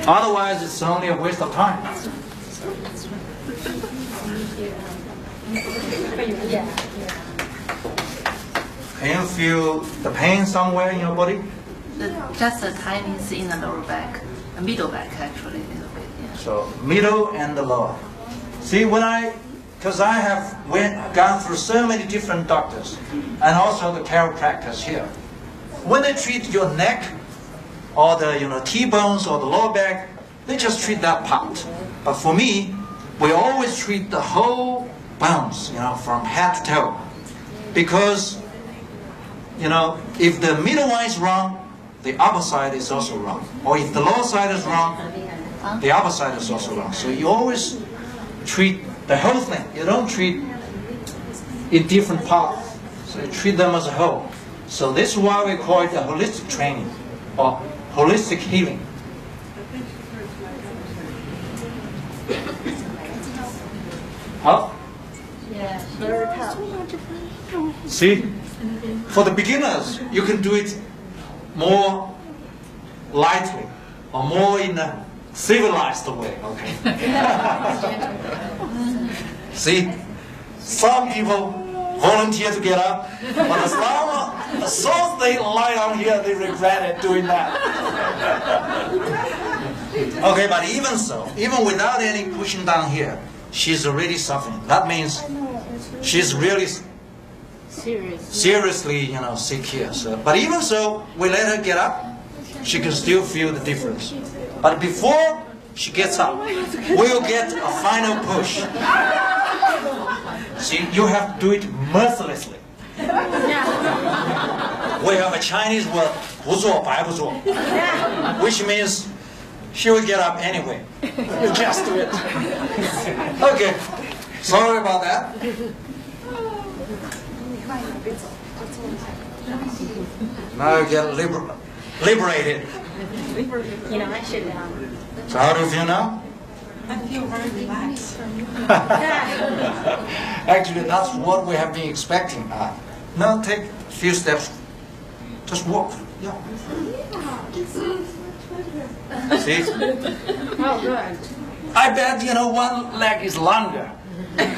Otherwise, it's only a waste of time. Can you feel the pain somewhere in your body? Just a tiny in the lower back, a middle back actually a little bit. Yeah. So middle and the lower. See, because I have gone through so many different doctors, and also the chiropractors here. When they treat your neck, or the T-bones or the lower back, they just treat that part. But for me, we always treat the whole bones, from head to toe, because if the middle one is wrong, the upper side is also wrong. Or if the lower side is wrong, the upper side is also wrong. So you always treat the whole thing. You don't treat in different parts. So you treat them as a whole. So this is why we call it a holistic training or holistic healing. Huh? Yeah, very tough. See? For the beginners, you can do it more lightly or more in a civilized way, okay? See? Some people volunteer to get up, but as soon as they lie down here, they regret it doing that. Okay, but even so, even without any pushing down here, she's already suffering. That means she's really seriously, sick here. So, but even so, we let her get up. She can still feel the difference. But before she gets up, we'll get a final push. See, you have to do it mercilessly. We have a Chinese word, 不做白不做, which means she will get up anyway. You just do it. Okay, sorry about that. Now you get liberated. So how do you feel now? I feel very relaxed. Actually, that's what we have been expecting. Now take a few steps. Just walk. Yeah. See? Oh, good. I bet one leg is longer. But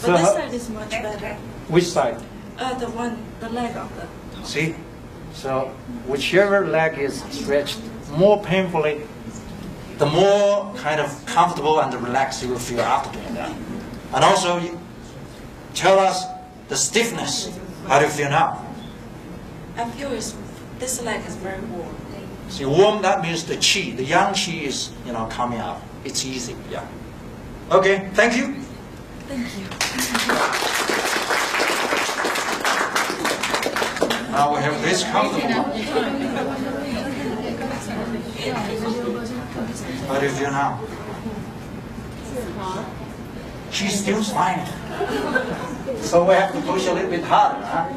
this side is much better. Which side? The leg of the. See? So whichever leg is stretched more painfully, the more kind of comfortable and relaxed you will feel after doing that. And also, tell us the stiffness. How do you feel now? I feel this leg is very warm. See, warm, that means the qi, the yang qi is, coming out. It's easy, yeah. Okay, thank you. Thank you. Now we have this comfortable. How do you feel now? She's still smiling. So we have to push a little bit harder. Huh?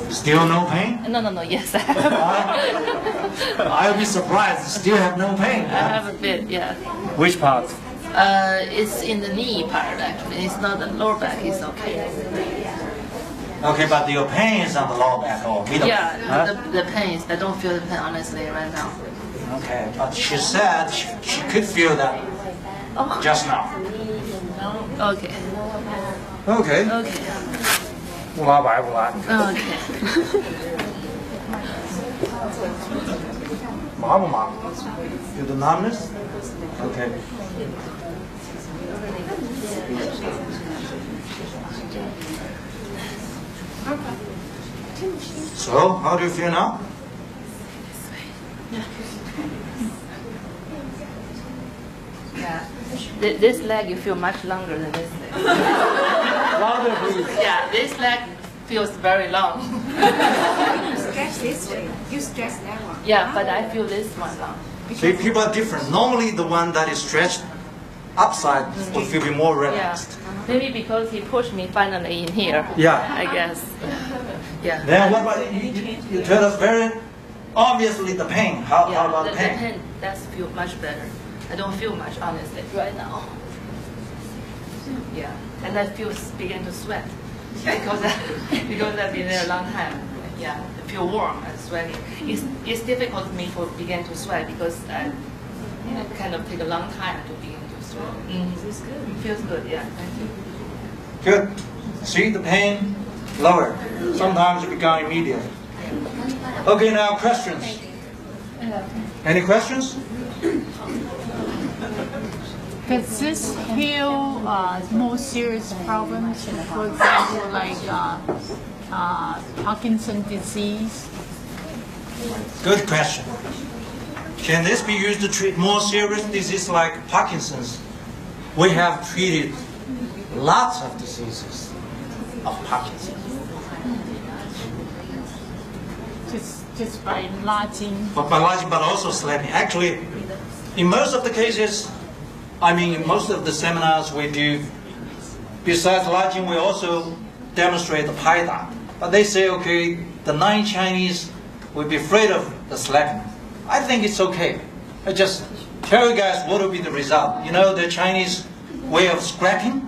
Still no pain? No, yes, I have. I'll be surprised. Still have no pain. I have a bit, yeah. Which part? It's in the knee part actually. It's not the lower back. It's okay. Okay, but your pain is on the lower back or middle back? Yeah, the pain. I don't feel the pain honestly right now. Okay, but she said she could feel that just now. Okay. Okay. Okay. 不拉白不拉， Okay. 麻不麻？Feel the numbness? Okay. So, how do you feel now? Yeah. This leg you feel much longer than this leg. Louder, please. Yeah, this leg feels very long. You stretch this way, you stretch that one. Yeah, but I feel this one long. See, people are different. Normally, the one that is stretched upside will feel more Yeah. relaxed. Maybe because he pushed me finally in here. Yeah. I guess. Yeah. Then what about you tell us very obviously the pain. How Yeah, about the the pain? pain does feel much better. I don't feel much honestly right now. Yeah. and I begin to sweat because I've been there a long time. Yeah, I feel warm and sweating. It's difficult for me to begin to sweat because I kind of take a long time to begin to sweat. Feels good. Feels good. Yeah. Thank you. Good. See the pain lower. Sometimes it becomes immediate. Okay, now questions. Any questions? Does this heal more serious problems, for example, like Parkinson's disease? Good question. Can this be used to treat more serious disease like Parkinson's? We have treated lots of diseases of Parkinson's. Just by lodging. But also sleeping. Actually, in most of the cases, in most of the seminars we do, besides lodging, we also demonstrate the Pai Da. But they say, okay, the non-Chinese will be afraid of the slapping. I think it's okay. I just tell you guys what will be the result. You know the Chinese way of scraping?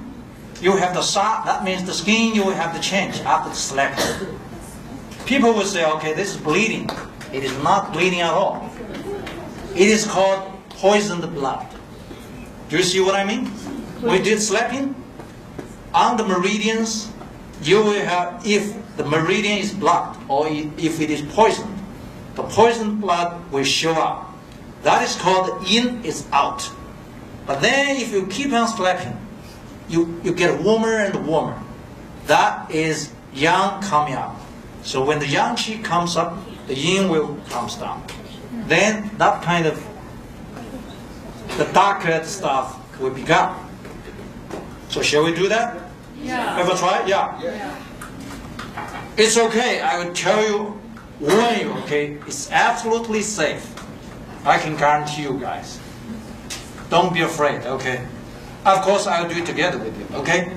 You have the sa, that means the skin, you will have the change after the slapping. People will say, okay, this is bleeding. It is not bleeding at all. It is called poisoned blood. Do you see what I mean? We did slapping. On the meridians, you will have, if the meridian is blocked or if it is poisoned, the poisoned blood will show up. That is called in is out. But then if you keep on slapping, you get warmer and warmer. That is yang coming up. So when the yang qi comes up, the yin will comes down. Then that kind of the darker stuff will become. So shall we do that? Yeah. Ever try? Yeah. It's okay. I will tell you, warn you. Okay, it's absolutely safe. I can guarantee you guys. Don't be afraid. Okay. Of course, I'll do it together with you. Okay.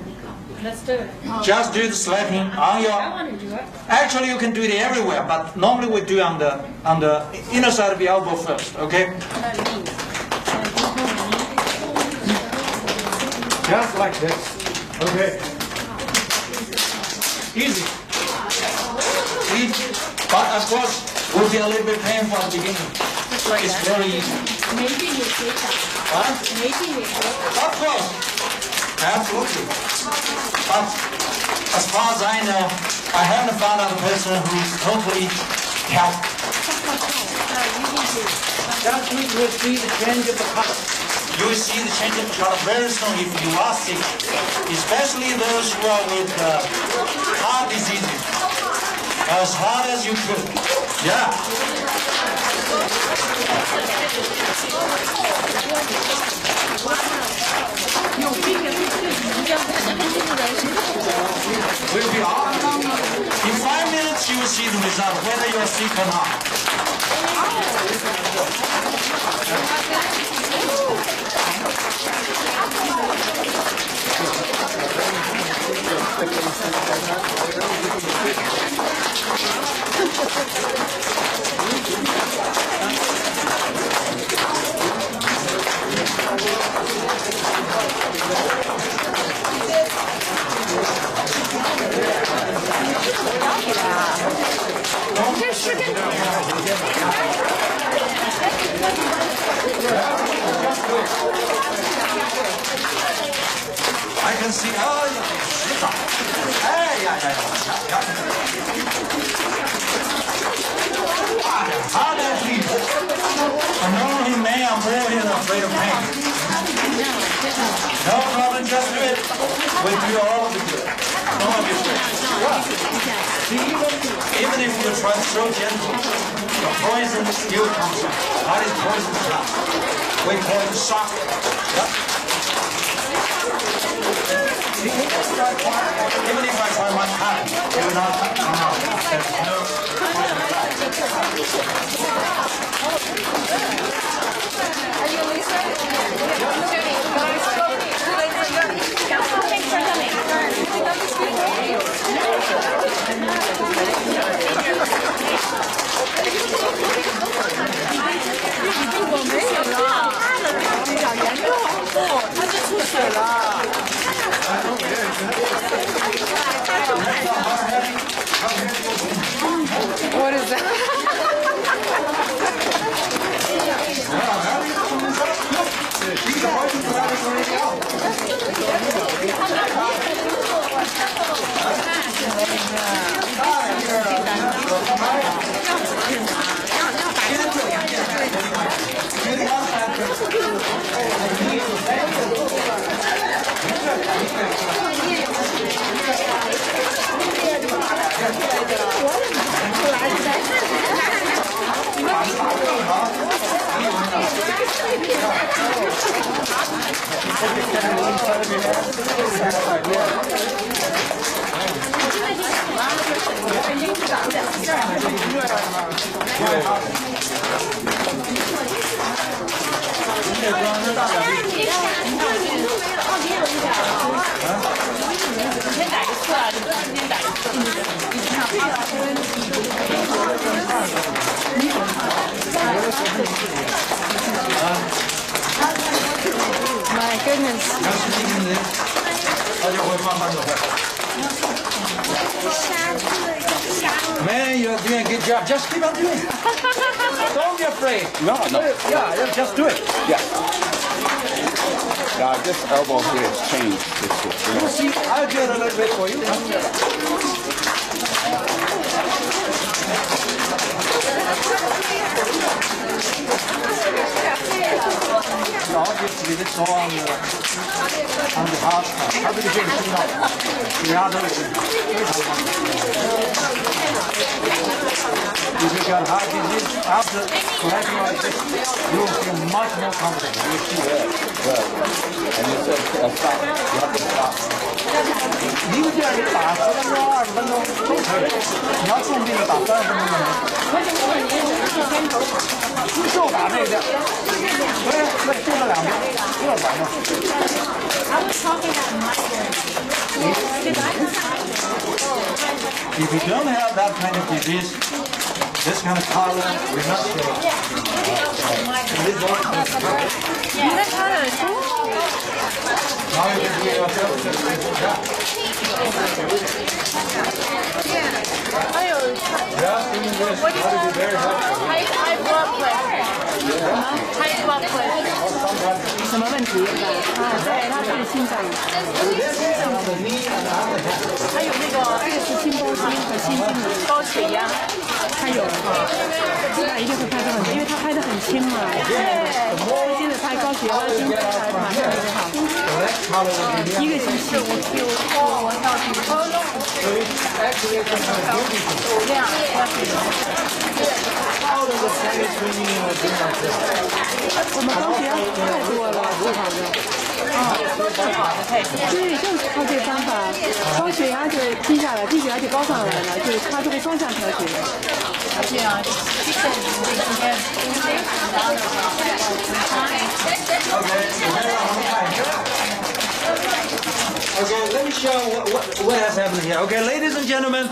Let's do it. Just do the slapping on your. I want to do it. Actually, you can do it everywhere, but normally we do on the inner side of the elbow first. Okay. Just like this. Okay. Easy. But of course, it will be a little bit painful at the beginning. It's very easy. What? Of course. Absolutely. But as far as I know, I haven't found out a person who's totally healthy. That means you will see the change of the color. You will see the change of the color very soon if you are sick, especially those who are with heart diseases. As hard as you could. Yeah. Will be on. In 5 minutes you will see the result, whether you are sick or not. I can see, how that feels. I know he may have more here afraid of pain. No problem, just do it. We do all of it. Don't be afraid. See, even if you try so gentle, the poison still comes out. That is poison shot. We call it shock. Even if I try much harder, it will not come out. There's no Are you Lisa? Look at me. Thanks for coming. Pick up these people. My goodness. 要是今天人，他就会慢慢的会。Man, you're doing a good job. Just keep on doing it. Don't be afraid. No. Yeah, just do it. Yeah. Now this elbow here has changed. See, I'll do it a little bit for you. No, obviously this all on the heart. How did you get it out? Yeah, if you got heart disease, after correcting like this, you will feel much more confident. You will see that. And it says stop. You have to stop. 一个劲儿你打10分钟、20分钟都可以。你要重病的打30分钟的。就打那个，对，就这两边，这玩意儿。If you don't have that kind of disease, this kind of color will not show. This one is perfect. Now you can do it yourself. Yeah, doing this ought to be very helpful. High blood pressure. 什么问题？对，他是心脏。还有那个是心包经和心经的高血压，他有。他一定会拍得很，因为他拍得很轻嘛。接着拍高血压、心脏拍马上就好。一个星期我要我们高血压太多了，不好的。对，就是靠这个方法，高血压就低下来，低血压就高上来了，就是它这个双向调节。这样，Okay, let me show what has happened here. Okay, ladies and gentlemen,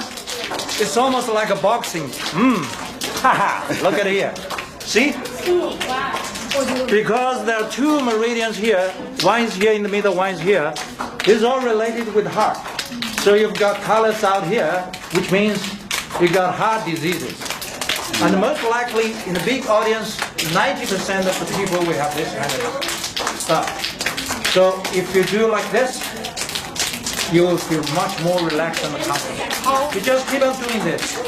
it's almost like a boxing. Haha, look at it here. See? Because there are two meridians here, one is here in the middle, one is here. It's all related with heart. So you've got colors out here, which means you got heart diseases. And most likely, in the big audience, 90% of the people will have this kind of stuff. So if you do like this, you will feel much more relaxed and confident. You just keep on doing this.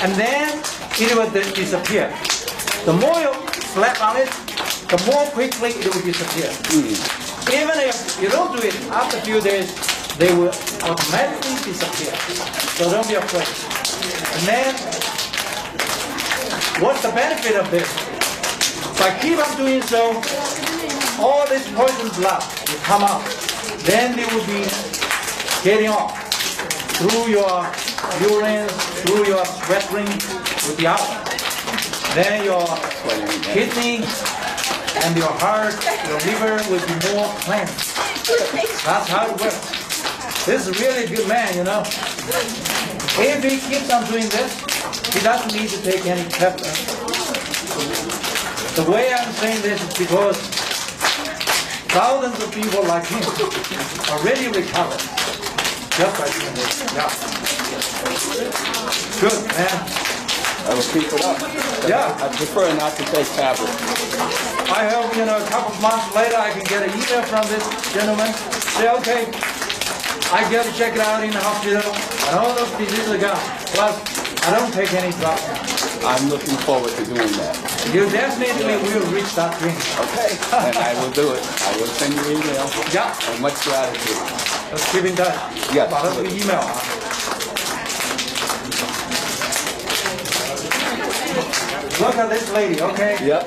And then it will disappear. The more you slap on it, the more quickly it will disappear. Even if you don't do it, after a few days, they will automatically disappear. So don't be afraid. And then, what's the benefit of this? By keep on doing so, all this poison blood will come out. Then they will be getting off through your urine, through your sweat ring, will be out. Then your kidney and your heart, your liver will be more cleansed. That's how it works. This is really a good man, you know. If he keeps on doing this, he doesn't need to take any tablets. The way I'm saying this is because thousands of people like him already recovered just by doing this. Yeah. Good, man. I will keep it up. Yeah. I prefer not to take tablets. I hope, a couple of months later I can get an email from this gentleman. Say, okay, I get to check it out in the hospital, and all those diseases are gone. Plus, I don't take any drugs. I'm looking forward to doing that. You definitely will reach that dream. Okay. And I will do it. I will send you an email. Yeah. And much gratitude. Let's keep in touch. Yes. 把它这个 email 啊。Look at this lady, okay? Yep.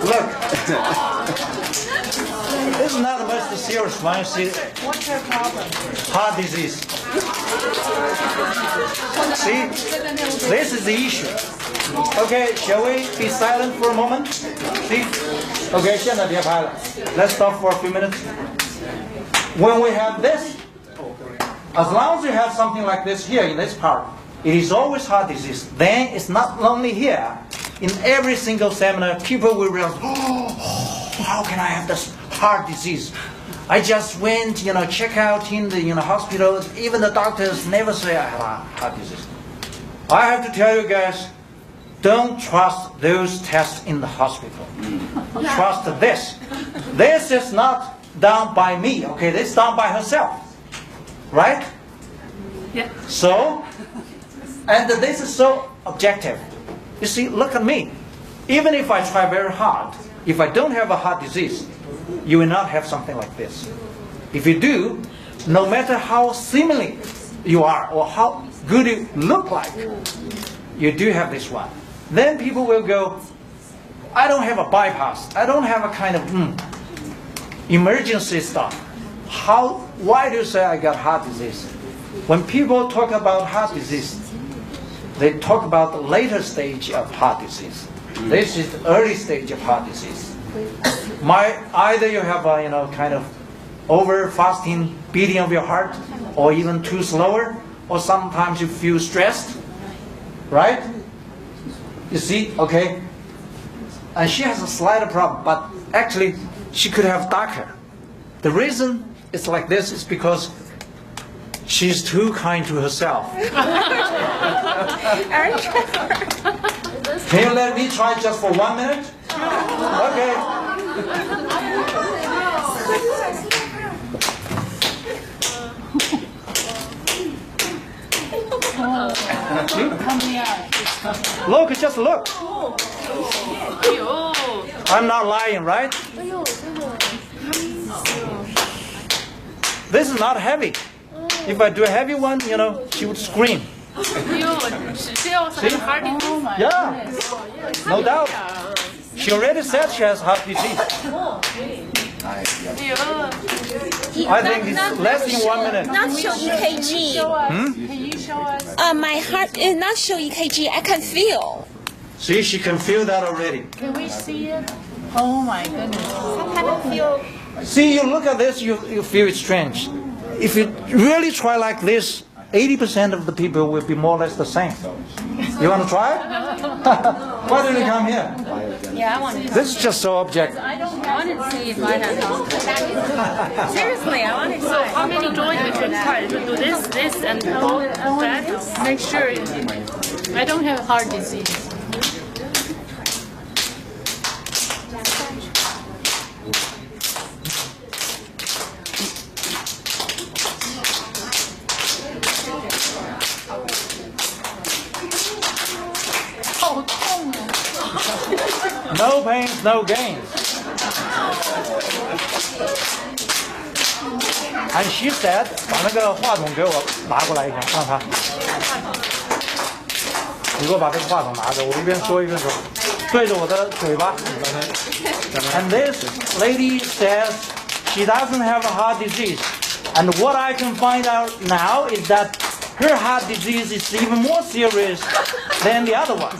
Look. This is not the most serious one. You see, What's your problem? heart disease. See, this is the issue. Okay, shall we be silent for a moment? See? Okay, 现在别拍了. Let's stop for a few minutes. When we have this, As long as you have something like this here in this part, it is always heart disease. Then it's not only here. In every single seminar, people will realize, oh, how can I have this heart disease? I just went, check out in the hospital. Even the doctors never say I have a heart disease. I have to tell you guys, don't trust those tests in the hospital. Trust this. This is not done by me, okay? This is done by herself. Right? Yeah. So, and this is so objective. You see, look at me. Even if I try very hard, if I don't have a heart disease, you will not have something like this. If you do, no matter how similar you are or how good you look like, you do have this one. Then people will go, I don't have a bypass. I don't have a kind of emergency stuff. Why do you say I got heart disease? When people talk about heart disease, they talk about the later stage of heart disease. This is the early stage of heart disease. Either you have a kind of over fasting beating of your heart, or even too slower, or sometimes you feel stressed, right? You see, okay? And she has a slight problem, but actually she could have darker. The reason it's like this is because she's too kind to herself. Can you let me try just for 1 minute? Okay. Look, just look. I'm not lying, right? This is not heavy. If I do a heavy one, she would scream. She also has heart disease. Yeah, no doubt. She already said she has heart disease. I think it's less than 1 minute. Not show EKG. Can you show us? My heart is not show EKG. I can feel. See, she can feel that already. Can we see it? Oh my goodness. Sometimes I feel. See, you look at this, you feel it's strange. If you really try like this, 80% of the people will be more or less the same. You want to try it? Why don't you come here? Yeah, I want to. This is just so objective. I want to see if I have. Seriously, I want to So how many joints we should try? To do this, and that. Make sure I don't have heart disease. No pains, no gains. And she said, 把那个话筒给我拿过来一下，让她。你给我把这个话筒拿着，我一边说一边说，对着我的嘴巴。And this lady says she doesn't have a heart disease. And what I can find out now is that her heart disease is even more serious than the other one.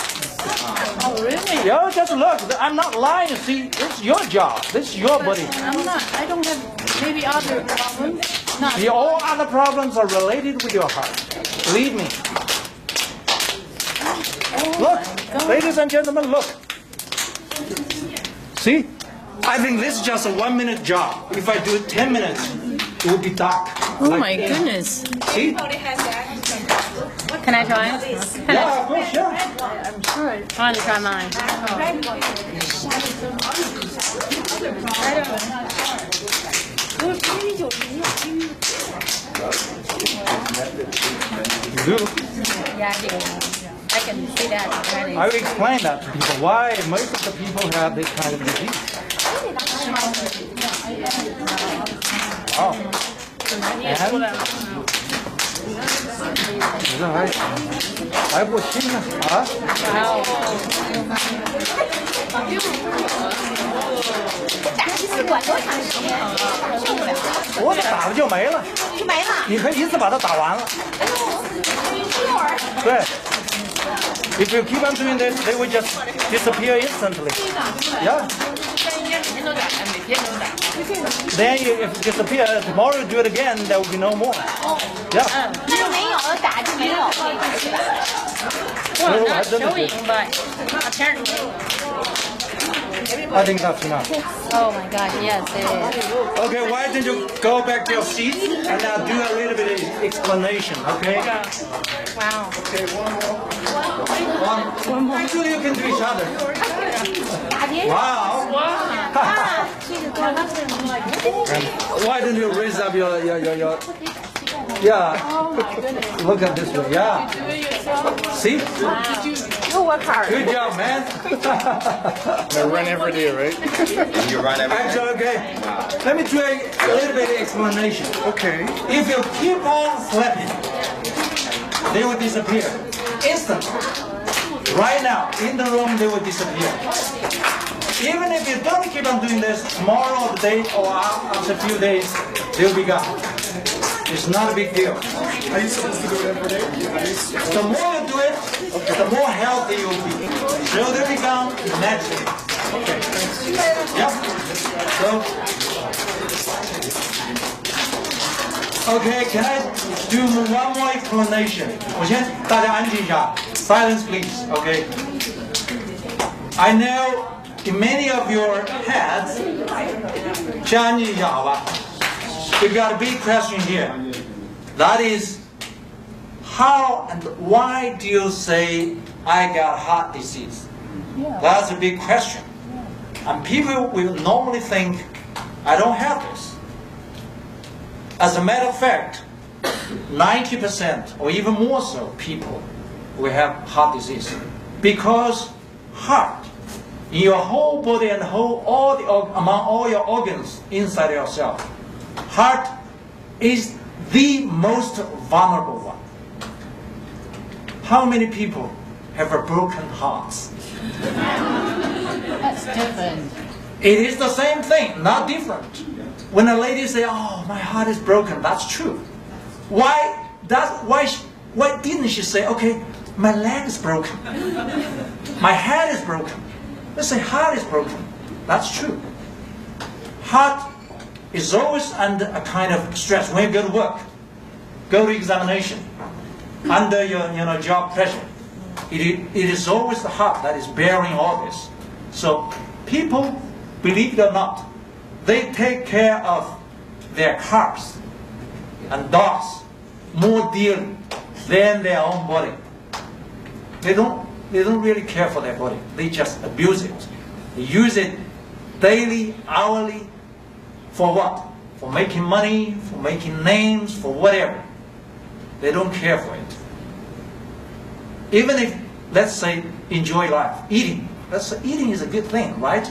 Oh really? Yo, just look. I'm not lying. See, it's your job. This is your body. I'm not. I don't have maybe other problems. Not. See, all other problems are related with your heart. Believe me. Look, ladies and gentlemen, look. See? I think this is just a 1 minute job. If I do it 10 minutes, it will be dark. Oh Like my this. goodness. See? Can I try? Yeah, of course, yeah. I'm sure. I want to try mine. You do. Yeah, I can see that already. I will explain that to people. Why most of the people have this kind of disease. Oh. And? 你这还不轻呢啊！打一次管多长时间？受不了，我打了就没了，就没了。你可以一次把它打完了。一会儿。对， If you keep on doing this, they will just disappear instantly. Yeah. 但应该每天都打，每天都打。 Then if it disappear, tomorrow you do it again, there will be no more. Yeah. 那就没有打就没有。So I don't know. I think that's enough. Oh my God, yes, it is. Okay, why don't you go back to your seat and I'll do a little bit of explanation, okay? Wow. Actually, you can do each other. 打别人 Wow. 啊，这个多了。 Why don't you raise up your yeah. Look at this way, yeah. See? You work hard. Good job, man. You run every day, right? You run every day. Actually, okay. Let me do a little bit of explanation. Okay. If you keep on flapping, they will disappear instantly. Right now, in the room, they will disappear. Even if you don't keep on doing this, tomorrow or the day or after a few days, they'll be gone. It's not a big deal. Are you supposed to do it every day? The more you do it, the more healthy you'll be. So they'll be gone naturally. Okay. Yep. So, okay, can I do one more explanation? 我先大家安静一下 Silence, please. Okay. I know in many of your heads, 先安静一下，好吧？ We've got a big question here. That is, how and why do you say I got heart disease? That's a big question. And people will normally think, I don't have this. As a matter of fact, 90% or even more so people will have heart disease. Because heart, in your whole body and among all your organs inside yourself, heart is the most vulnerable one. How many people have a broken heart? That's different. It is the same thing, not different. When a lady say, "Oh, my heart is broken," that's true. Why didn't she say, "Okay, my leg is broken, my head is broken"? Let's say heart is broken. That's true. Heart is always under a kind of stress. When you go to work, go to examination, under your job pressure, it is always the heart that is bearing all this. So people, believe it or not, they take care of their cars and dogs more dearly than their own body. They don't really care for their body. They just abuse it. They use it daily, hourly. For what? For making money, for making names, for whatever. They don't care for it. Even if, let's say, enjoy life, eating. Let's say eating is a good thing, right?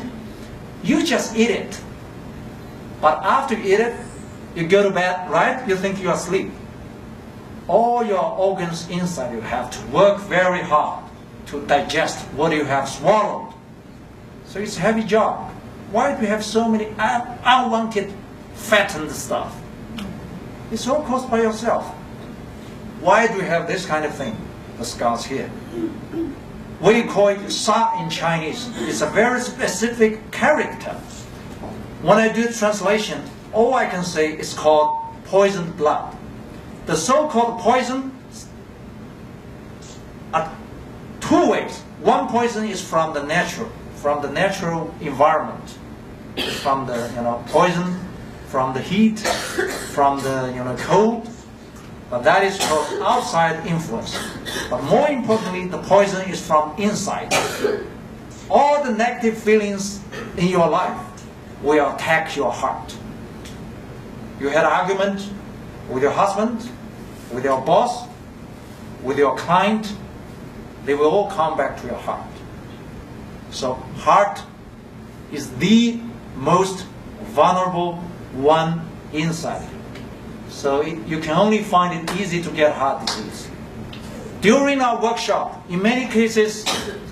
You just eat it. But after you eat it, you go to bed, right? You think you're asleep. All your organs inside you have to work very hard to digest what you have swallowed. So it's a heavy job. Why do we have so many unwanted fattened stuff? It's all caused by yourself. Why do we have this kind of thing? The scars here. We call it sa in Chinese. It's a very specific character. When I do translation, all I can say is called poisoned blood. The so-called poison are two ways. One poison is from the natural environment, from the poison, from the heat, from the cold. But that is called outside influence. But more importantly, the poison is from inside. All the negative feelings in your life will attack your heart. You had an argument with your husband, with your boss, with your client, they will all come back to your heart. So heart is the most vulnerable one inside. So you can only find it easy to get heart disease. During our workshop, in many cases,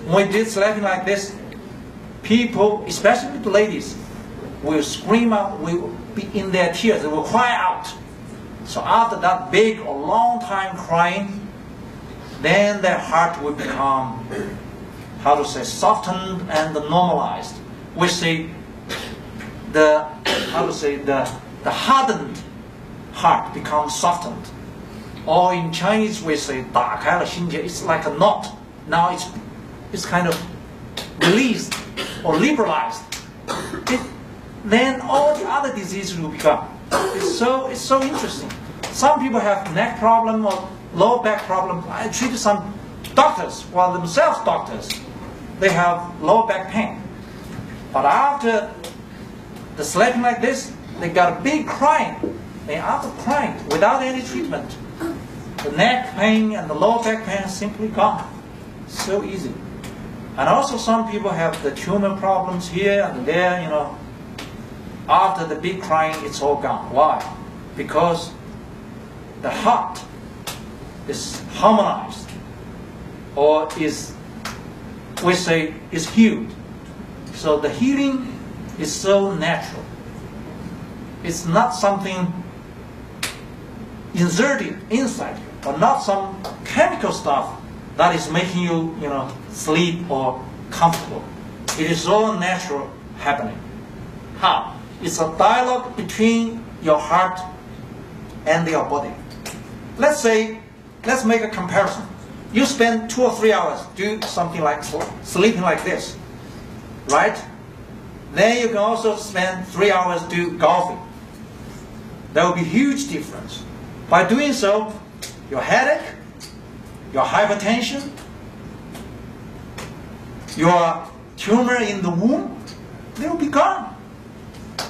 when we did slapping like this, people, especially the ladies, will scream out, will be in their tears, they will cry out. So after that big or long time crying, then their heart will become, how to say, softened and normalized. We say the hardened heart becomes softened. Or in Chinese we say 打开了心结, it's like a knot. Now it's kind of released or liberalized. Then all the other diseases will become. It's so interesting. Some people have neck problem or lower back problem. I treated some doctors, well themselves doctors. They have lower back pain. But after the sleeping like this, they got a big crying. And after crying, without any treatment, the neck pain and the lower back pain is simply gone. So easy. And also some people have the tumor problems here and there, After the big crying, it's all gone. Why? Because the heart is harmonized, or is healed. So the healing is so natural. It's not something inserted inside you, or not some chemical stuff that is making you, sleep or comfortable. It is all natural happening. How? It's a dialogue between your heart and your body. Let's make a comparison. You spend 2 or 3 hours doing something like sleeping like this, right? Then you can also spend 3 hours do golfing. There will be huge difference. By doing so, your headache, your hypertension, your tumor in the womb, they will be gone.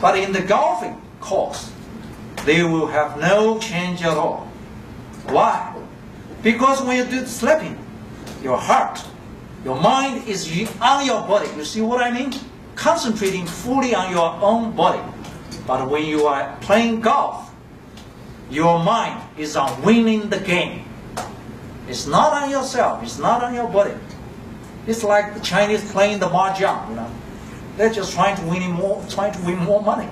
But in the golfing course, they will have no change at all. Why? Because when you do sleeping, your heart, your mind is on your body. You see what I mean? Concentrating fully on your own body. But when you are playing golf, your mind is on winning the game. It's not on yourself. It's not on your body. It's like the Chinese playing the mahjong. They're just trying to win more money.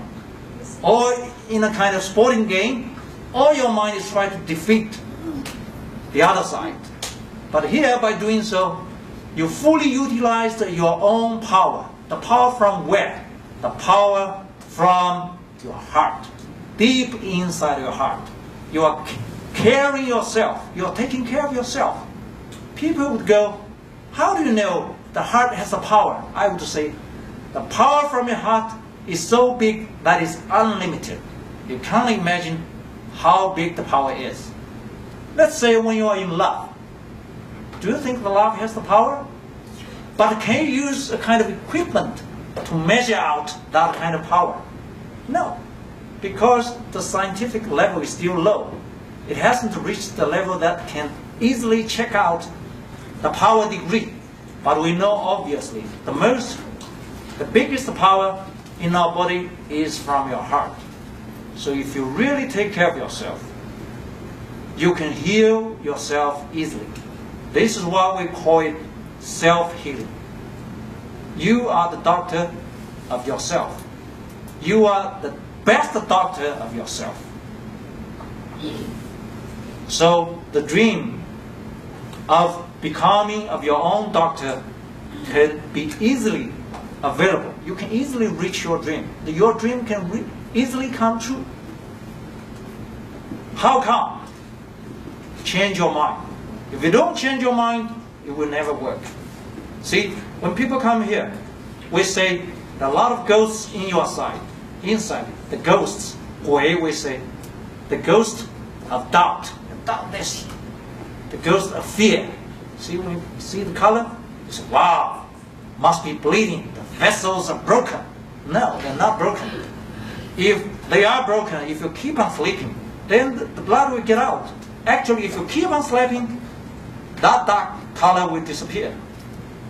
Or in a kind of sporting game, all your mind is trying to defeat the other side. But here, by doing so, you fully utilized your own power. The power from where? The power from your heart. Deep inside your heart. You are caring yourself. You are taking care of yourself. People would go, how do you know the heart has the power? I would say, the power from your heart is so big that it's unlimited. You can't imagine how big the power is. Let's say when you are in love. Do you think the love has the power? But can you use a kind of equipment to measure out that kind of power? No, because the scientific level is still low. It hasn't reached the level that can easily check out the power degree. But we know obviously the biggest power in our body is from your heart. So if you really take care of yourself, you can heal yourself easily. This is what we call it self-healing. You are the doctor of yourself. You are the best doctor of yourself. So the dream of becoming of your own doctor can be easily available. You can easily reach your dream. Your dream can easily come true. How come? Change your mind. If you don't change your mind, it will never work. See, when people come here, we say there are a lot of ghosts in your side, inside. The ghosts, we say, the ghost of doubt. Doubt this. The ghost of fear. See, when you see the color, you say, wow, must be bleeding. The vessels are broken. No, they're not broken. If they are broken, if you keep on sleeping, then the blood will get out. Actually, if you keep on sleeping, that dark color will disappear.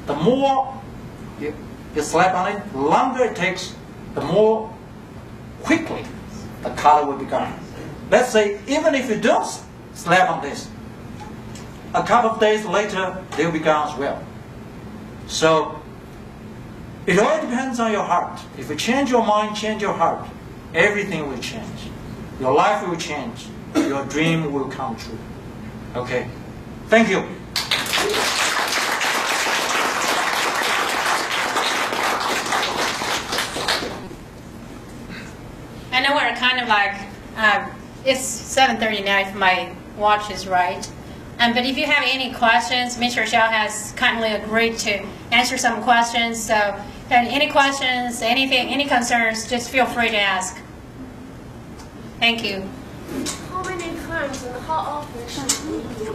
The more you sleep on it, the longer it takes, the more quickly the color will be gone. Let's say, even if you don't sleep on this, a couple of days later, they'll be gone as well. So, it all depends on your heart. If you change your mind, change your heart, everything will change. Your life will change. Your dream will come true. Okay? Thank you. know we're kind of like, it's 7:30 now if my watch is right. But if you have any questions, Mr. Xiao has kindly agreed to answer some questions. So any questions, anything, any concerns, just feel free to ask. Thank you. How many times and how often should we do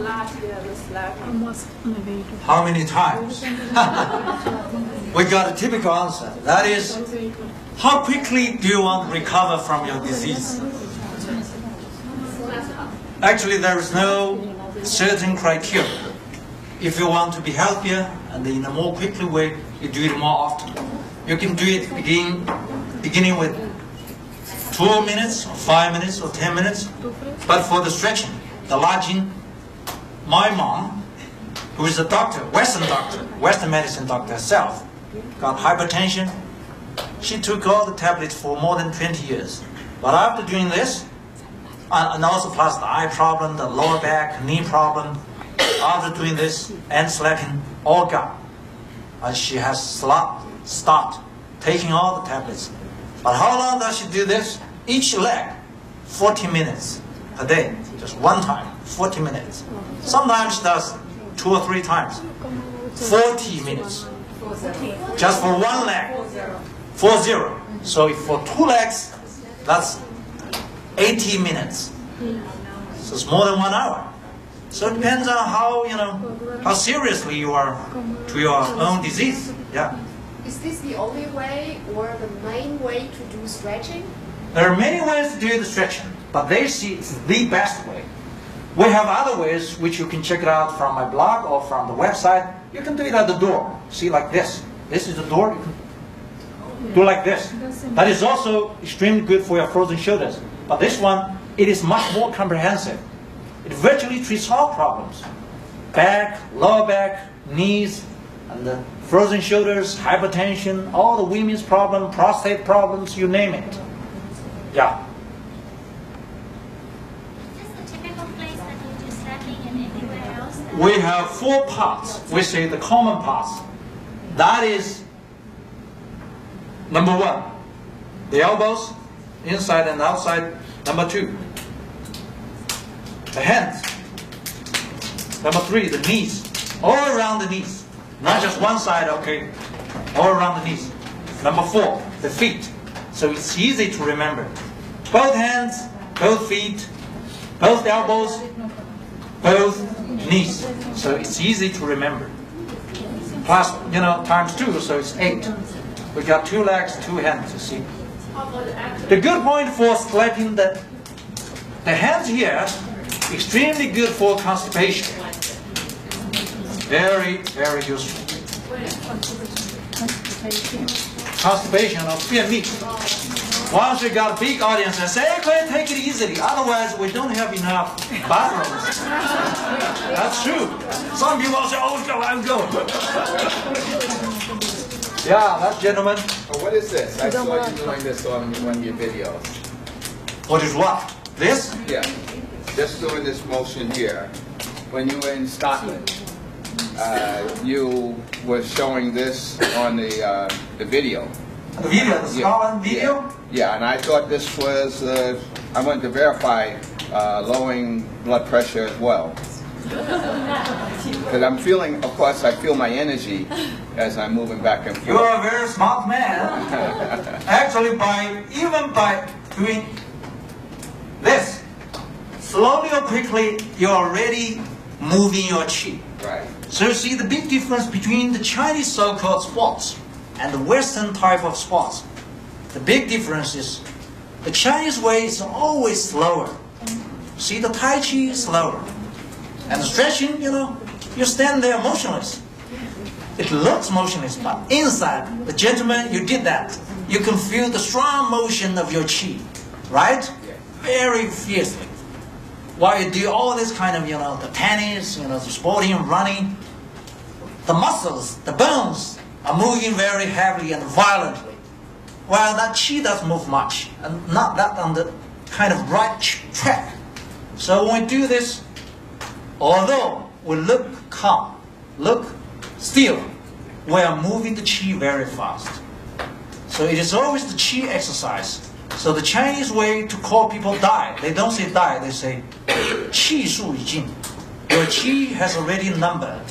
this level? Almost elevator. How many times? We got a typical answer. That is, how quickly do you want to recover from your disease? Actually, there is no certain criteria. If you want to be healthier and in a more quickly way, you do it more often. You can do it beginning with 2 minutes or 5 minutes or 10 minutes. But for the stretching, the lodging, my mom, who is a doctor, Western medicine doctor herself, got hypertension. She took all the tablets for more than 20 years. But after doing this, and also plus the eye problem, the lower back, knee problem, after doing this and slacking, all gone. And she has stopped taking all the tablets. But how long does she do this? Each leg, 40 minutes a day, just one time, 40 minutes. Sometimes she does 2 or 3 times, 40 minutes, just for one leg, 40. So if for 2 legs, that's 80 minutes. So it's more than 1 hour. So it depends on how seriously you are to your own disease. Yeah. Is this the only way or the main way to do stretching? There are many ways to do the stretching, but they see it's the best way. We have other ways which you can check it out from my blog or from the website. You can do it at the door. See, like this. This is the door. You can do like this. That is also extremely good for your frozen shoulders. But this one, it is much more comprehensive. It virtually treats all problems. Back, lower back, knees, and the frozen shoulders, hypertension, all the women's problems, prostate problems, you name it. Yeah. Is this the typical place that you do stretching and anywhere else? We have 4 parts. We say the common parts. That is, number 1, the elbows, inside and outside. Number 2, the hands. Number 3, the knees. All around the knees. Not just one side, okay. All around the knees. Number 4, the feet. So it's easy to remember. Both hands, both feet, both elbows, both knees. So it's easy to remember. Plus, times 2, so it's 8. We got 2 legs, 2 hands, you see. The good point for slapping the hands here, extremely good for constipation. Very, very useful. Constipation or fear meat. Once we got a big audience, I say, okay, take it easily. Otherwise, we don't have enough bathrooms. That's true. Some people say, oh, go. Yeah, that gentleman. What is this? I saw you doing this on one of your videos. What is what? This? Yeah, just doing this motion here. When you were in Scotland, you were showing this on the video. The video, the Scotland video? Yeah, and I thought this was, I wanted to verify lowering blood pressure as well. Because I'm feeling, of course, I feel my energy as I'm moving back and forth. You are a very smart man. Actually, even by doing this, slowly or quickly, you're already moving your qi. Right. So you see the big difference between the Chinese so-called sports and the Western type of sports. The big difference is the Chinese way is always slower. See, the Tai Chi is slower. And the stretching, you stand there motionless. It looks motionless, but inside, the gentleman, you did that. You can feel the strong motion of your qi, right? Very fiercely. While you do all this kind of, the tennis, the sporting, running, the muscles, the bones are moving very heavily and violently. While that qi doesn't move much, and not that on the kind of right track. So when we do this, although we look calm, look still, we are moving the qi very fast. So it is always the qi exercise So the Chinese way to call people die, they don't say die, they say 气数已尽. Your qi has already numbered.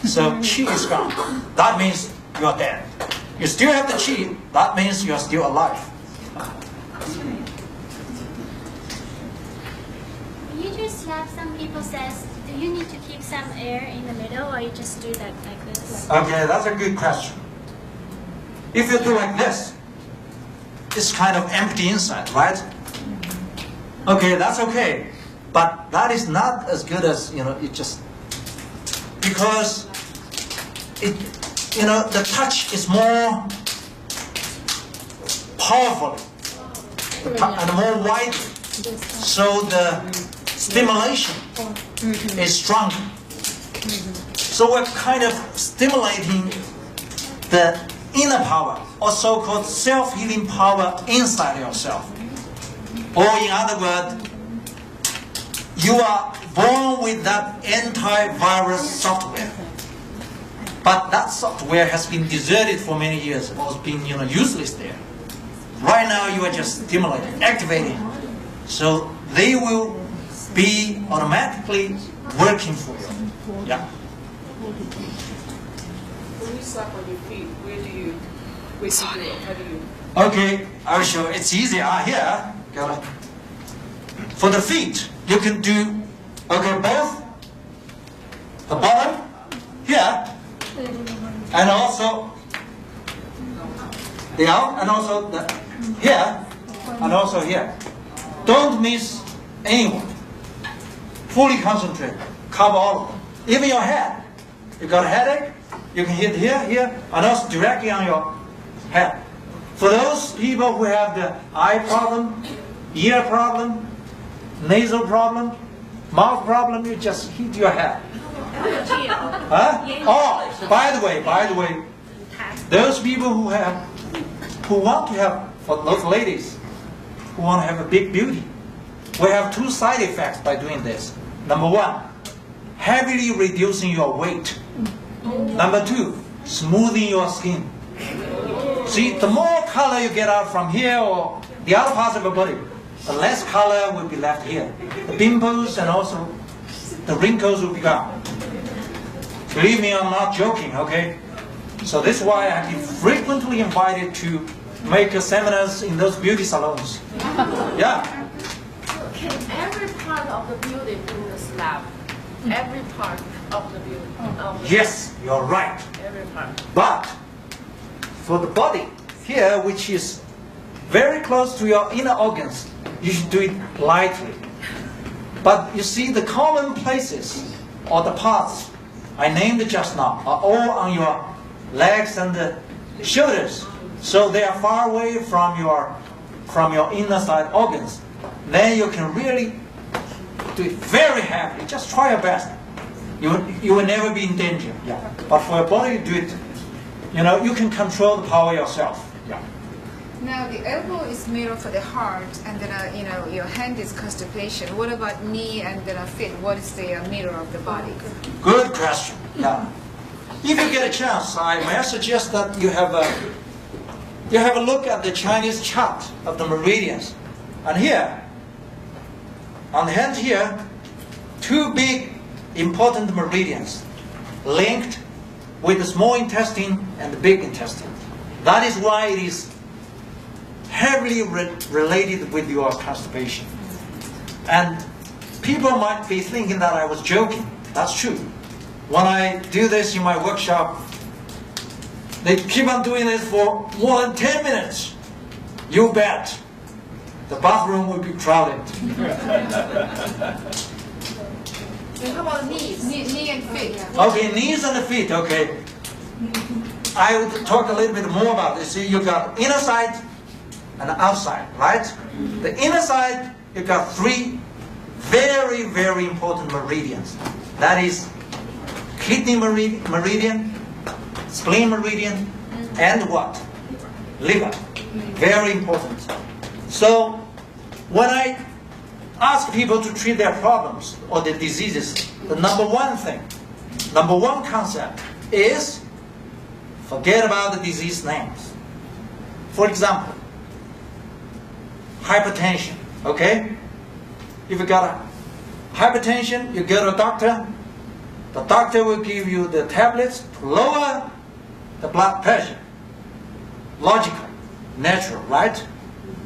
So qi is gone. That means you are dead. You still have the qi, that means you are still alive. You just slap, some people says, do you need to keep some air in the middle or you just do that like this? Okay, that's a good question. If you do like this, it's kind of empty inside, right? Okay, that's okay. But that is not as good as, it just, because it, the touch is more powerful and more wide. So the stimulation is stronger. So we're kind of stimulating the inner power, or so-called self-healing power inside yourself. Or in other words, you are born with that antivirus software. But that software has been deserted for many years, or has been useless there. Right now you are just stimulating, activating. So they will be automatically working for you. Yeah. When you slap on your feet, where do you do it? How do you? Okay, I will show. It's easy. Here, got it. For the feet, you can do, both the bottom here, and also the out, and also the here, and also here. Don't miss anyone. Fully concentrate. Cover all of them. Even your head. You got a headache, you can hit here, and also directly on your head. For those people who have the eye problem, ear problem, nasal problem, mouth problem, you just hit your head. Huh? Oh, by the way, those people who want to have, for those ladies who want to have a big beauty, we have two side effects by doing this. Number one, heavily reducing your weight. Number two, smoothing your skin. See, the more color you get out from here or the other parts of your body, the less color will be left here. The pimples and also the wrinkles will be gone. Believe me, I'm not joking, okay? So this is why I've been frequently invited to make seminars in those beauty salons. Yeah. Can every part of the building in the slab? Every part of the building? Yes, you're right. Every part. But for the body here, which is very close to your inner organs, you should do it lightly. But you see, the common places or the parts I named just now are all on your legs and the shoulders. So they are far away from your inner side organs. Then you can really do it very heavily. Just try your best. You will never be in danger. Yeah. But for your body, do it. You can control the power yourself. Yeah. Now the elbow is middle for the heart, and then your hand is constipation. What about knee and then feet? What is the middle of the body? Good question. Yeah. If you get a chance, I may suggest that you have a look at the Chinese chart of the meridians. And here, on the hand here, two big important meridians linked with the small intestine and the big intestine. That is why it is heavily related with your constipation. And people might be thinking that I was joking. That's true. When I do this in my workshop, they keep on doing this for more than 10 minutes. You bet. The bathroom will be crowded. And how about knees? Knee and feet. Okay, knees and the feet, okay. I will talk a little bit more about this. See, you got inner side and outside, right? The inner side, you got three very, very important meridians. That is kidney meridian, spleen meridian, and what? Liver. Very important. So when I ask people to treat their problems or their diseases, the number one concept is forget about the disease names. For example, hypertension, okay? If you got a hypertension, you go to a doctor. The doctor will give you the tablets to lower the blood pressure. Logical, natural, right?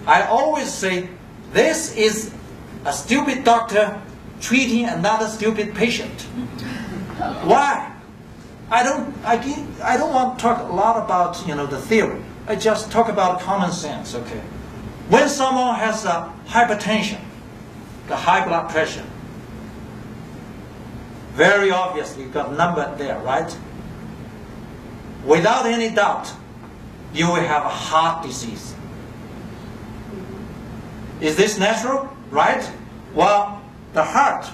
I always say this is a stupid doctor treating another stupid patient. Why? I don't want to talk a lot about the theory. I just talk about common sense, okay? When someone has a hypertension, the high blood pressure, very obviously you've got a number there, right? Without any doubt, you will have a heart disease. Is this natural? Right? Well, the heart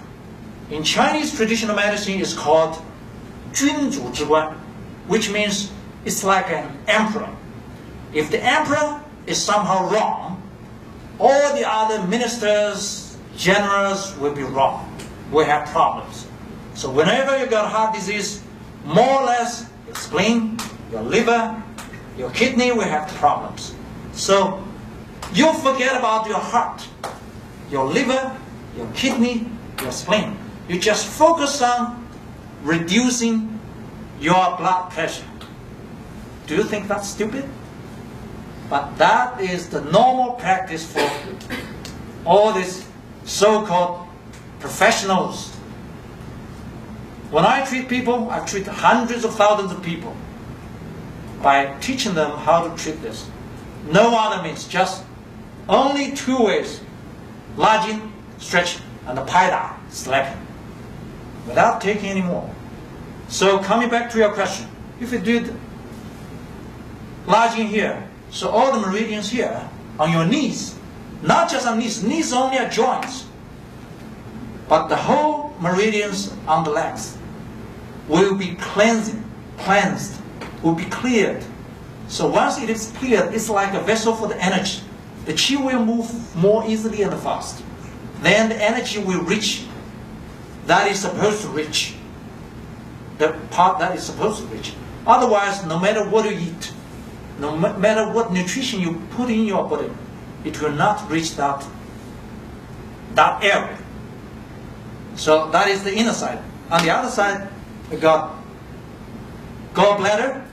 in Chinese traditional medicine is called 君主之官, which means it's like an emperor. If the emperor is somehow wrong, all the other ministers, generals will be wrong. We have problems. So whenever you got heart disease, more or less your spleen, your liver, your kidney will have problems. So you forget about your heart, your liver, your kidney, your spleen. You just focus on reducing your blood pressure. Do you think that's stupid? But that is the normal practice for all these so-called professionals. When I treat people, I treat hundreds of thousands of people by teaching them how to treat this. No other means, just only two ways: lodging, stretching, and the paida, slapping, without taking any more. So coming back to your question, if you did lodging here, so all the meridians here on your knees, not just on knees only are joints, but the whole meridians on the legs will be cleansed, will be cleared. So once it is cleared, it's like a vessel for the energy. The qi will move more easily and fast. Then the energy will reach that is supposed to reach, the part that is supposed to reach. Otherwise, no matter what you eat, no matter what nutrition you put in your body, it will not reach that area. So that is the inner side. On the other side, we got gallbladder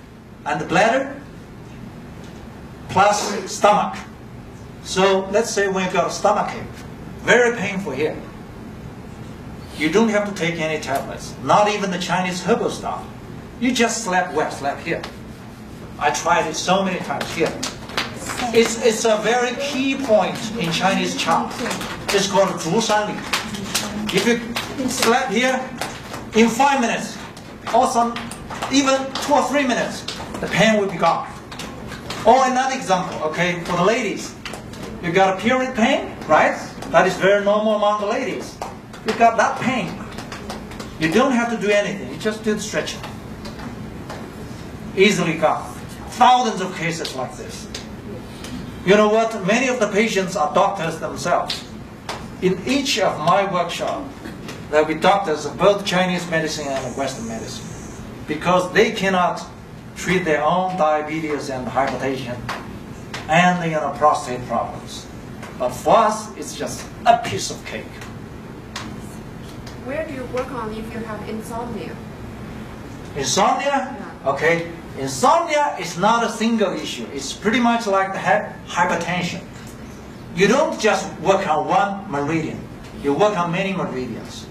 and the bladder plus stomach. So let's say when you got a stomach ache, very painful here. You don't have to take any tablets, not even the Chinese herbal stuff. You just slap here. I tried it so many times here. It's a very key point in Chinese chant. It's called 竹山里. If you slap here, in 5 minutes, or even 2 or 3 minutes, the pain will be gone. Or another example, okay, for the ladies. You got a period pain, right? That is very normal among the ladies. You got that pain. You don't have to do anything. You just do the stretching. Easily gone. Thousands of cases like this. You know what? Many of the patients are doctors themselves. In each of my workshops, there will be doctors of both Chinese medicine and Western medicine, because they cannot treat their own diabetes and hypertension and prostate problems. But for us, it's just a piece of cake. Where do you work on if you have insomnia? Insomnia? Okay. Insomnia is not a single issue. It's pretty much like the hypertension. You don't just work on one meridian. You work on many meridians.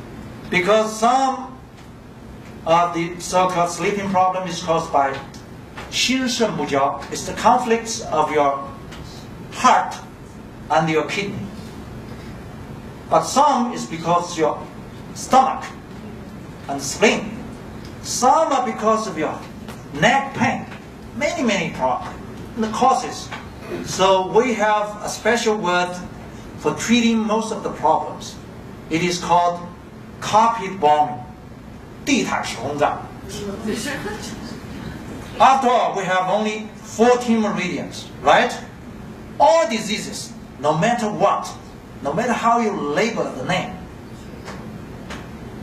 Because some of the so-called sleeping problem is caused by 心肾不交. It's the conflicts of your heart and your kidney. But some is because your stomach and spleen. Some are because of your neck pain. Many problems, the causes. So we have a special word for treating most of the problems. It is called carpet bombing. 地毯式轰炸. After all, we have only 14 meridians, right? All diseases, no matter what, no matter how you label the name,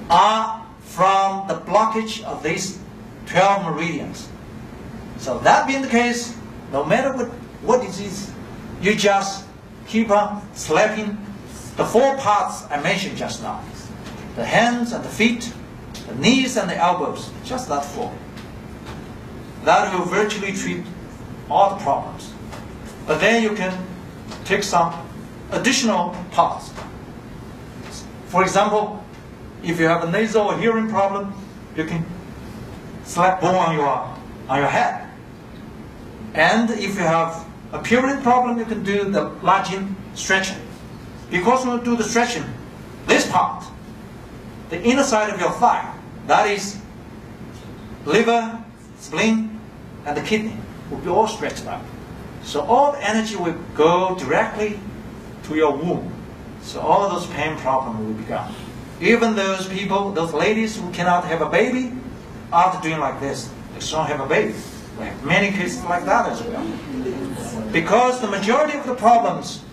are from the blockage of these 12 meridians. So that being the case, no matter what disease, you just keep on slapping the 4 parts I mentioned just now. The hands and the feet, the knees and the elbows, just that 4. That will virtually treat all the problems. But then you can take some additional parts. For example, if you have a nasal or hearing problem, you can slap bone on your head. And if you have a period problem, you can do the Lajin stretching. Because when you do the stretching, this part, the inner side of your thigh, that is liver, spleen, and the kidney, will be all stretched out. So all the energy will go directly to your womb. So all those pain problems will be gone. Even those people, those ladies who cannot have a baby, after doing like this, they still have a baby. We have many cases like that as well. Because the majority of the problems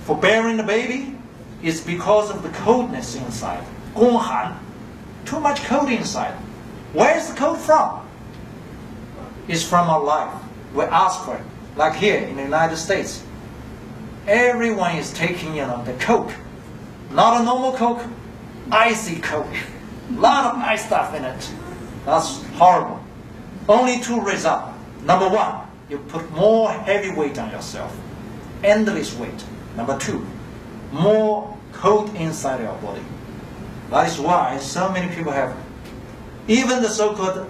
for bearing the baby is because of the coldness inside. 宫寒, too much cold inside. Where is the cold from? It's from our life. We ask for it. Like here in the United States, everyone is taking, the Coke. Not a normal Coke, icy Coke. A lot of ice stuff in it. That's horrible. Only 2 results. Number 1, you put more heavy weight on yourself. Endless weight. Number 2, more cold inside your body. That is why so many people have even the so-called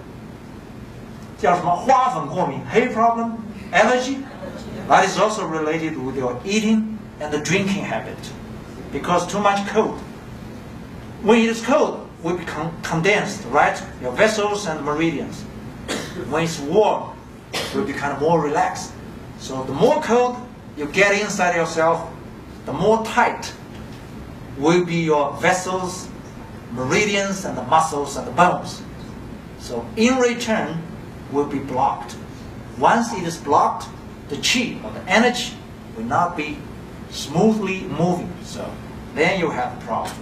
叫什么花粉过敏 hair problem, allergy. That is also related with your eating and the drinking habit. Because too much cold. When it is cold, will become condensed, right? Your vessels and meridians. When it's warm, it will become more relaxed. So the more cold you get inside yourself, the more tight will be your vessels, meridians, and the muscles and the bones. So in return, will be blocked. Once it is blocked, the qi or the energy will not be smoothly moving. So then you have a problem.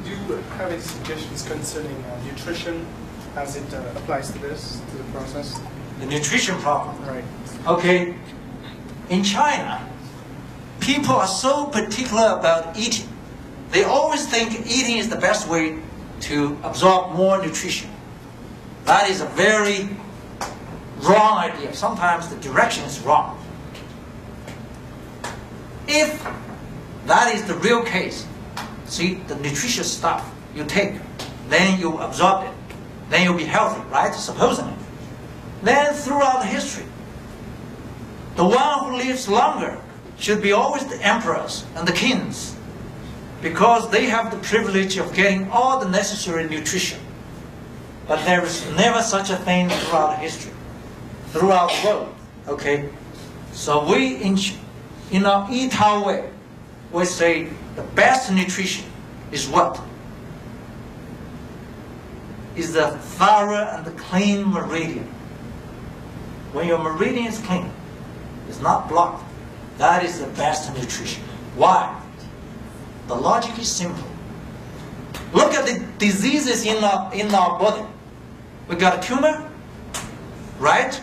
Do you have any suggestions concerning nutrition as it applies to this, to the process? The nutrition problem. Right. Okay. In China, people are so particular about eating. They always think eating is the best way to absorb more nutrition. That is a very wrong idea. Sometimes the direction is wrong. If that is the real case, see, the nutritious stuff you take, then you absorb it, then you'll be healthy, right? Supposedly. Then throughout history, the one who lives longer should be always the emperors and the kings, because they have the privilege of getting all the necessary nutrition. But there is never such a thing throughout history, throughout the world. Okay, so we in our Yi-Tao way, we say the best nutrition is what? Is the thorough and the clean meridian. When your meridian is clean, it's not blocked, that is the best nutrition. Why? The logic is simple. Look at the diseases in our body. We got a tumor, right?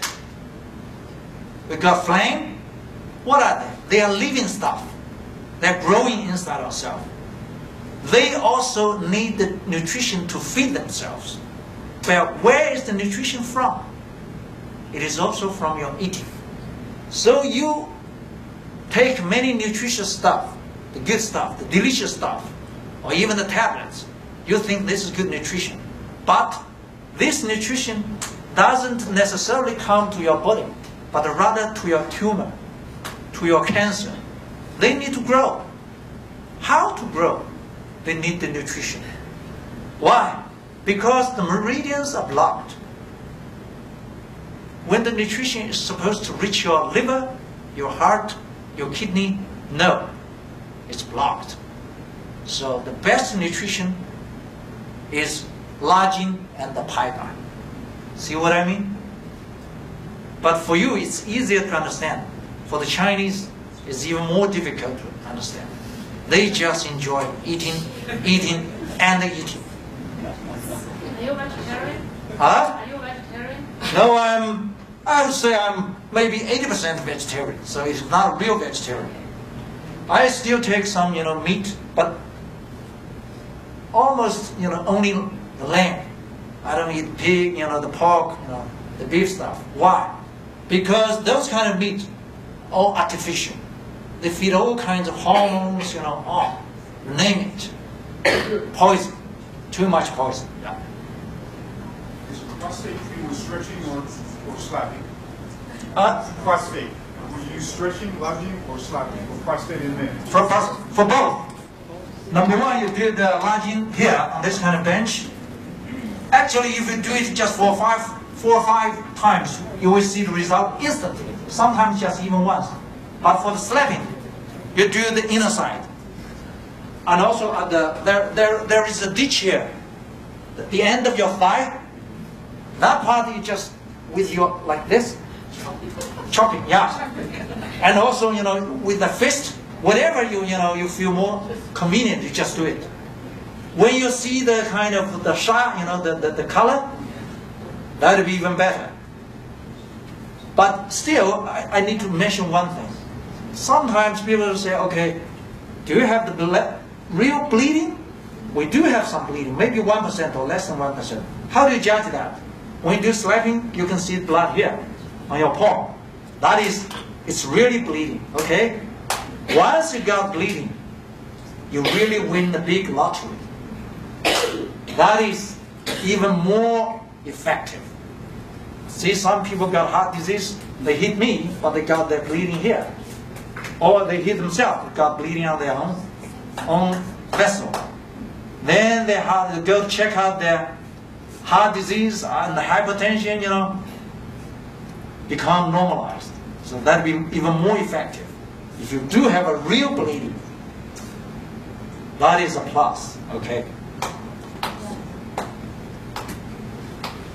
We got flame. What are they? They are living stuff. They're growing inside ourselves. They also need the nutrition to feed themselves. But where is the nutrition from? It is also from your eating. So you take many nutritious stuff, the good stuff, the delicious stuff, or even the tablets. You think this is good nutrition. But this nutrition doesn't necessarily come to your body, but rather to your tumor, to your cancer. They need to grow. How to grow? They need the nutrition. Why? Because the meridians are blocked. When the nutrition is supposed to reach your liver, your heart, your kidney, no, it's blocked. So the best nutrition is Lajin and the Paigai. See what I mean? But for you, it's easier to understand. For the Chinese, it's even more difficult to understand. They just enjoy eating, eating, and eating. Are you vegetarian? Huh? Are you vegetarian? No, I would say I'm maybe 80% vegetarian, so it's not a real vegetarian. I still take some, meat, but almost, only the lamb. I don't eat pig, the pork, the beef stuff. Why? Because those kind of meat, all artificial. They feed all kinds of hormones, name it. Poison. Too much poison. Yeah. Is prostate treated with stretching or slapping? Prostate. Will you use stretching, lunging, or slapping for prostate in men? For both. Number one, you do the lunging here on this kind of bench. Actually, if you do it just for 4 or 5 times, you will see the result instantly. Sometimes just even once. But for the slapping, you do the inner side. And also at there is a ditch here. The end of your thigh. That part you just with your like this. Chopping, yeah. And also, with the fist, whatever you feel more convenient, you just do it. When you see the kind of the shot, the color, that would be even better. But still, I need to mention one thing. Sometimes people will say, okay, do you have the real bleeding? We do have some bleeding, maybe 1% or less than 1%. How do you judge that? When you do slapping, you can see blood here on your palm. That is, it's really bleeding, okay? Once you got bleeding, you really win the big lottery. That is even more effective. See, some people got heart disease, they hit me, but they got their bleeding here. Or they hit themselves, got bleeding on their own vessel. Then they have to go check out their heart disease and the hypertension, become normalized. So that would be even more effective. If you do have a real bleeding, that is a plus, okay?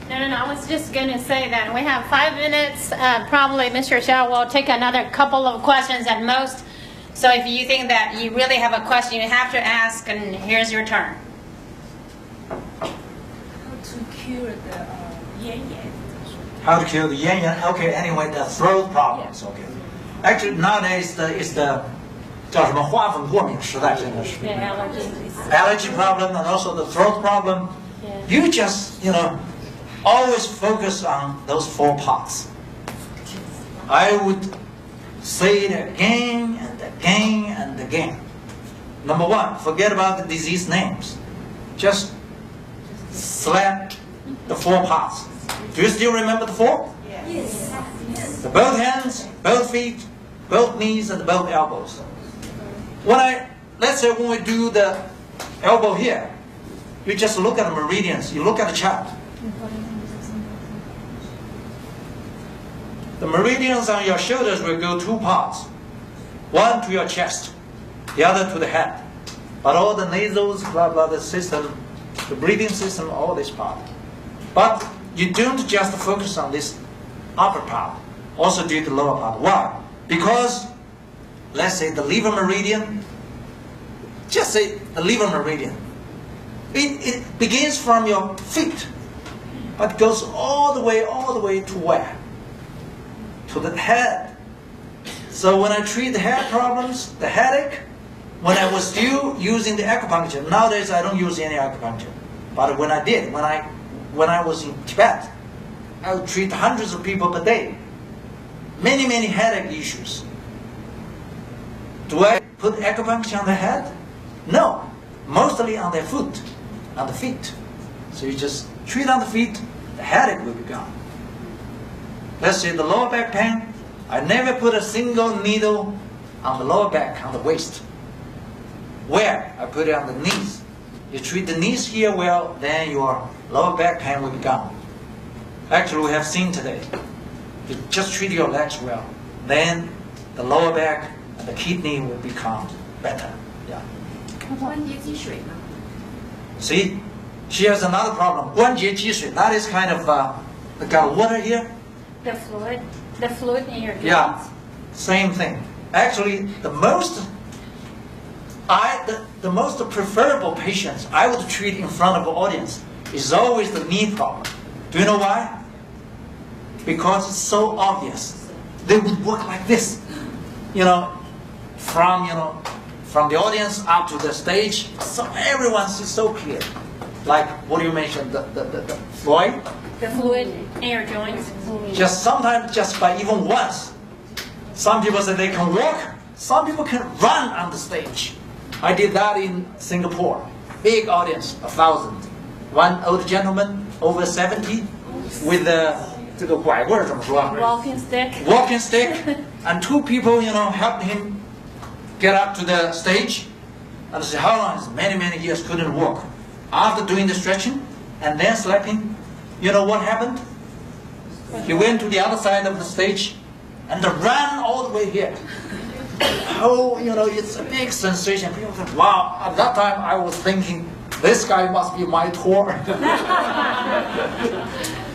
No, I was just going to say that we have 5 minutes. Probably Mr. Xiao will take another couple of questions at most. So if you think that you really have a question, you have to ask, and here's your turn. How to cure the yan-yan? How to cure the yan-yan? Okay, anyway, the throat problems, okay. Actually, nowadays, it's the 叫什么花粉过敏时代，真的是 allergy problem and also the throat problem. You just, always focus on those 4 parts. I would say it again and again and again. Number 1, forget about the disease names. Just slap the 4 parts. Do you still remember the 4? Yes. The both hands, both feet, both knees, and both elbows. Let's say when we do the elbow here, you just look at the meridians, you look at the chart. The meridians on your shoulders will go 2 parts. One to your chest, the other to the head. But all the nasals, blah, blah, the system, the breathing system, all this part. But you don't just focus on this upper part, also do the lower part. Why? Because, let's say the liver meridian, just say the liver meridian. It begins from your feet, but goes all the way to where? To the head. So when I treat the head problems, the headache, when I was still using the acupuncture, nowadays I don't use any acupuncture. But when I did, when I was in Tibet, I would treat hundreds of people per day. Many, many headache issues. Do I put acupuncture on the head? No. Mostly on their foot, on the feet. So you just treat on the feet, the headache will be gone. Let's say the lower back pain, I never put a single needle on the lower back, on the waist. Where? I put it on the knees. You treat the knees here well, then your lower back pain will be gone. Actually, we have seen today, you just treat your legs well, then the lower back and the kidney will become better. Yeah. See, she has another problem. 关节积水, that is kind of got water here. The fluid in your joints. Yeah, same thing. Actually, the most preferable patients I would treat in front of an audience is always the knee problem. Do you know why? because it's so obvious. They would work like this, from the audience up to the stage, so everyone sees so clear. Like what you mentioned, the Floyd. The fluid air joints. Just sometimes, just by even once, some people say they can walk, some people can run on the stage. I did that in Singapore. Big audience, 1,000. One old gentleman, over 70, with the walking stick. walking stick, and two people, helped him get up to the stage. And I said, how long? Many, many years couldn't walk. After doing the stretching and then slapping, you know what happened? He went to the other side of the stage and ran all the way here. Oh, it's a big sensation. People think, wow. At that time, I was thinking, this guy must be my tour.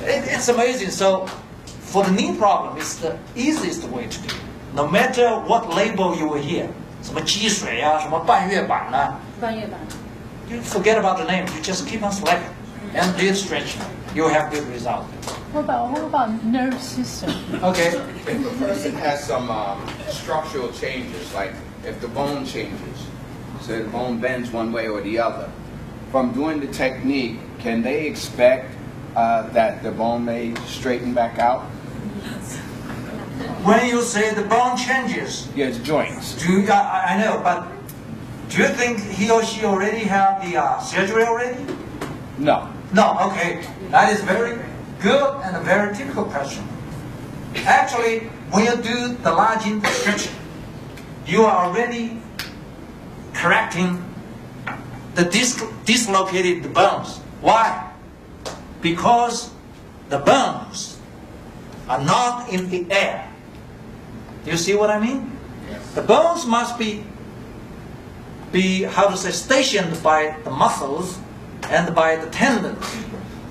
It's amazing. So, for the knee problem, it's the easiest way to do it. No matter what label you will hear, 什么积水啊，什么半月板啊，半月板。 You forget about the name. You just keep on slapping and do stretching. You have good result. What about nerve system? Okay. If a person has some structural changes, like if the bone changes, so the bone bends one way or the other, from doing the technique, can they expect that the bone may straighten back out? When you say the bone changes, yes, joints. I know, but do you think he or she already have the surgery already? No. No. Okay, that is very good and a very typical question. Actually, when you do the Lajin stretching, you are already correcting the dislocated bones. Why? Because the bones are not in the air. Do you see what I mean? The bones must be stationed by the muscles and by the tendons.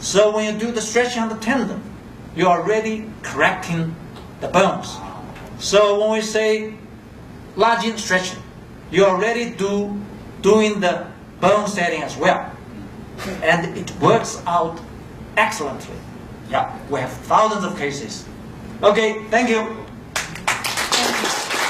So when you do the stretching on the tendon, you are already correcting the bones. So when we say Lajin stretching, you are already doing the bone setting as well. And it works out excellently. Yeah, we have thousands of cases. Okay, thank you.